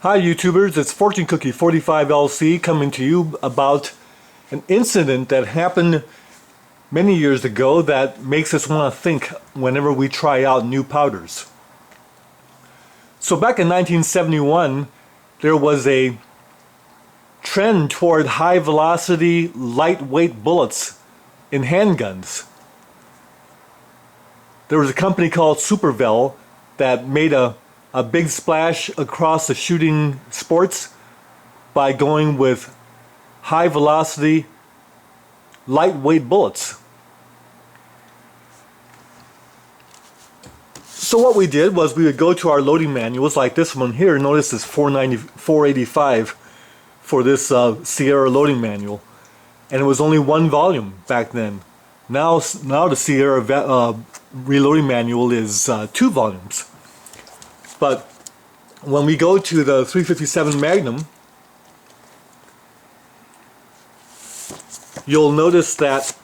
Hi YouTubers, it's Fortune Cookie 45LC coming to you about an incident that happened many years ago that makes us want to think whenever we try out new powders. So back in 1971, there was a trend toward high velocity, lightweight bullets in handguns. There was a company called Supervel that made a big splash across the shooting sports by going with high velocity, lightweight bullets. So what we did was we would go to our loading manuals like this one here. Notice it's 485 for this Sierra loading manual, and it was only one volume back then. Now the Sierra reloading manual is 2 volumes. But when we go to the 357 Magnum, you'll notice that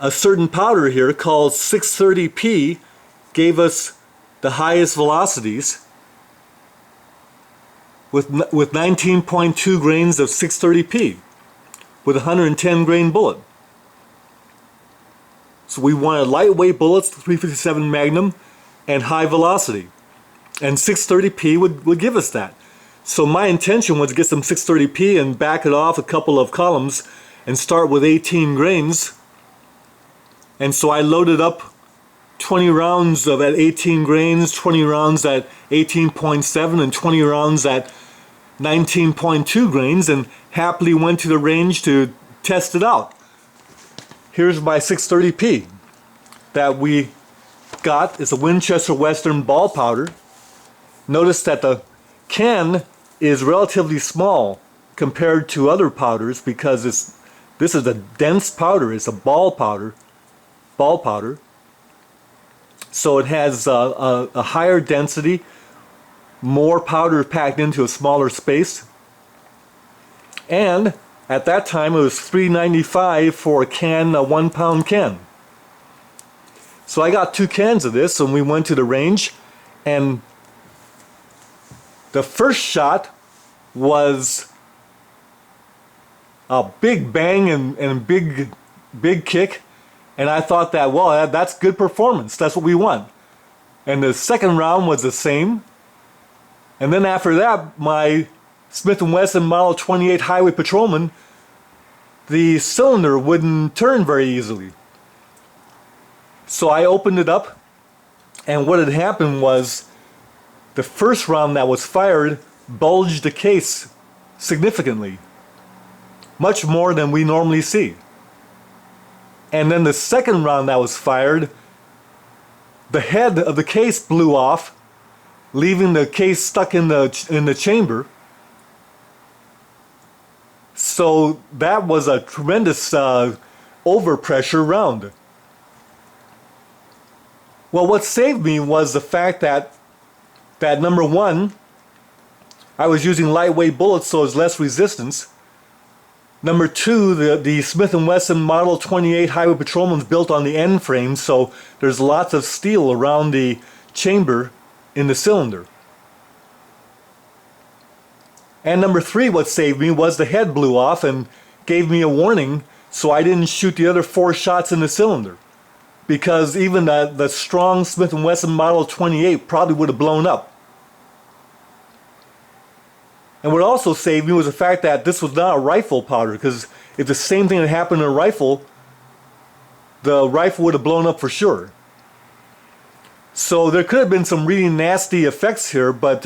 a certain powder here called 630P gave us the highest velocities with 19.2 grains of 630P with a 110 grain bullet. So we wanted lightweight bullets, 357 Magnum, and high velocity. And 630P would give us that. So my intention was to get some 630P and back it off a couple of columns and start with 18 grains. And so I loaded up 20 rounds at 18 grains, 20 rounds at 18.7, and 20 rounds at 19.2 grains, and happily went to the range to test it out. Here's my 630P that we got. It's a Winchester Western ball powder. Notice that the can is relatively small compared to other powders because this is a dense powder. It's a ball powder. So it has a higher density, more powder packed into a smaller space. And at that time it was $3.95 for a can, a 1 pound can. So I got 2 cans of this and we went to the range, and the first shot was a big bang and big kick, and I thought that, well, that's good performance, that's what we want. And the second round was the same, and then after that my Smith & Wesson Model 28 Highway Patrolman, the cylinder wouldn't turn very easily. So I opened it up, and what had happened was the first round that was fired bulged the case significantly, much more than we normally see. And then the second round that was fired, the head of the case blew off, leaving the case stuck in the chamber. So that was a tremendous overpressure round. Well, what saved me was the fact that number one, I was using lightweight bullets, so there's less resistance. Number two, the Smith & Wesson Model 28 Highway Patrolman's built on the end frame, so there's lots of steel around the chamber in the cylinder. And number three, what saved me was the head blew off and gave me a warning, so I didn't shoot the other 4 shots in the cylinder. Because even the strong Smith & Wesson Model 28 probably would have blown up. And what also saved me was the fact that this was not a rifle powder, because if the same thing had happened in a rifle, the rifle would have blown up for sure. So there could have been some really nasty effects here, but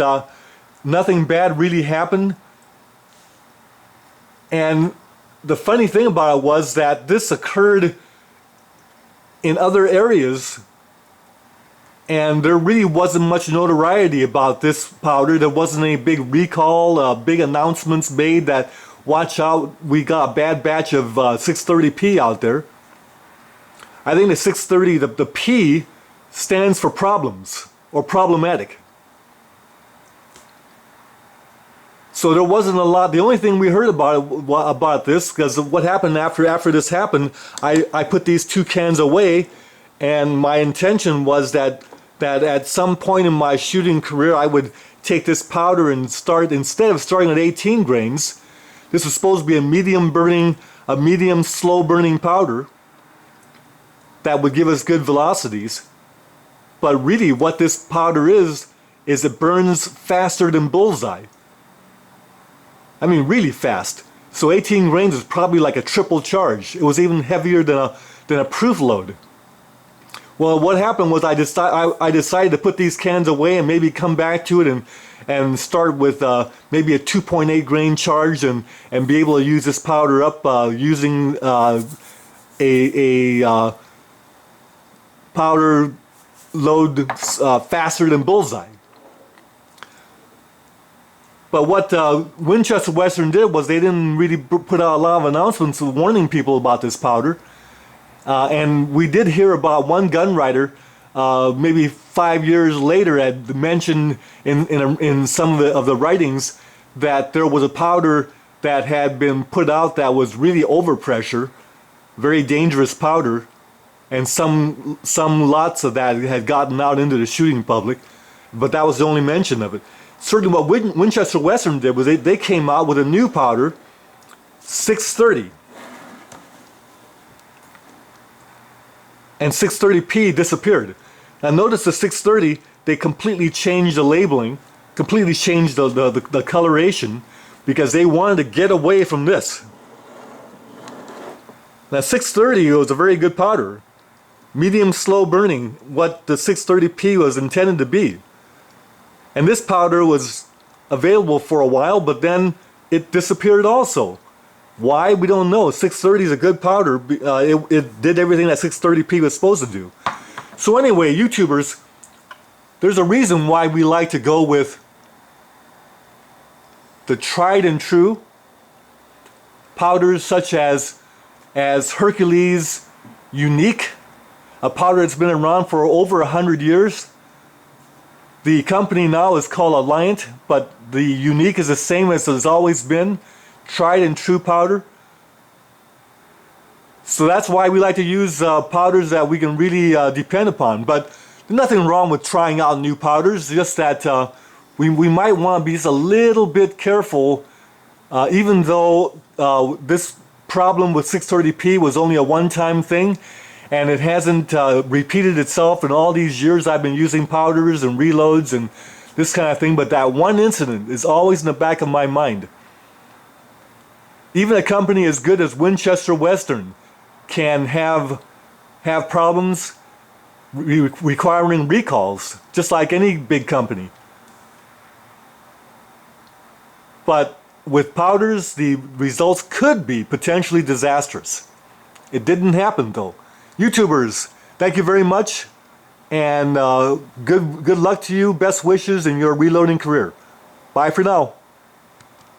nothing bad really happened. And the funny thing about it was that this occurred in other areas, and there really wasn't much notoriety about this powder. There wasn't any big recall, big announcements made that, watch out, we got a bad batch of 630P out there. I think the 630, the P stands for problems or problematic. So there wasn't a lot. The only thing we heard about this, because what happened after this happened, I put these 2 cans away, And my intention was that at some point in my shooting career, I would take this powder and start, instead of starting at 18 grains, this was supposed to be a medium slow burning powder that would give us good velocities. But really what this powder is it burns faster than bullseye. I mean, really fast. So 18 grains is probably like a triple charge. It was even heavier than a proof load. Well, what happened was I decided to put these cans away and maybe come back to it and start with maybe a 2.8 grain charge and be able to use this powder up using a powder load faster than bullseye. But what Winchester Western did was they didn't really put out a lot of announcements warning people about this powder. And we did hear about one gun writer, maybe 5 years later, had mentioned in some of the writings that there was a powder that had been put out that was really overpressure, very dangerous powder, and some lots of that had gotten out into the shooting public, but that was the only mention of it. Certainly what Winchester Western did was they came out with a new powder, 630. And 630p disappeared. Now notice the 630, they completely changed the labeling, completely changed the coloration, because they wanted to get away from this. Now 630 was a very good powder. Medium slow burning, what the 630p was intended to be. And this powder was available for a while, but then it disappeared also. Why? We don't know. 630 is a good powder. It did everything that 630p was supposed to do. So anyway, YouTubers, there's a reason why we like to go with the tried and true powders such as Hercules Unique, a powder that's been around for over 100 years. The company now is called Alliant, but the Unique is the same as it's always been. Tried and true powder. So that's why we like to use powders that we can really depend upon. But there's nothing wrong with trying out new powders, just that we might want to be just a little bit careful, even though this problem with 630p was only a one-time thing, and it hasn't repeated itself in all these years I've been using powders and reloads and this kind of thing. But that one incident is always in the back of my mind. Even a company as good as Winchester Western can have problems requiring recalls, just like any big company. But with powders, the results could be potentially disastrous. It didn't happen though. YouTubers, thank you very much, and good luck to you. Best wishes in your reloading career. Bye for now.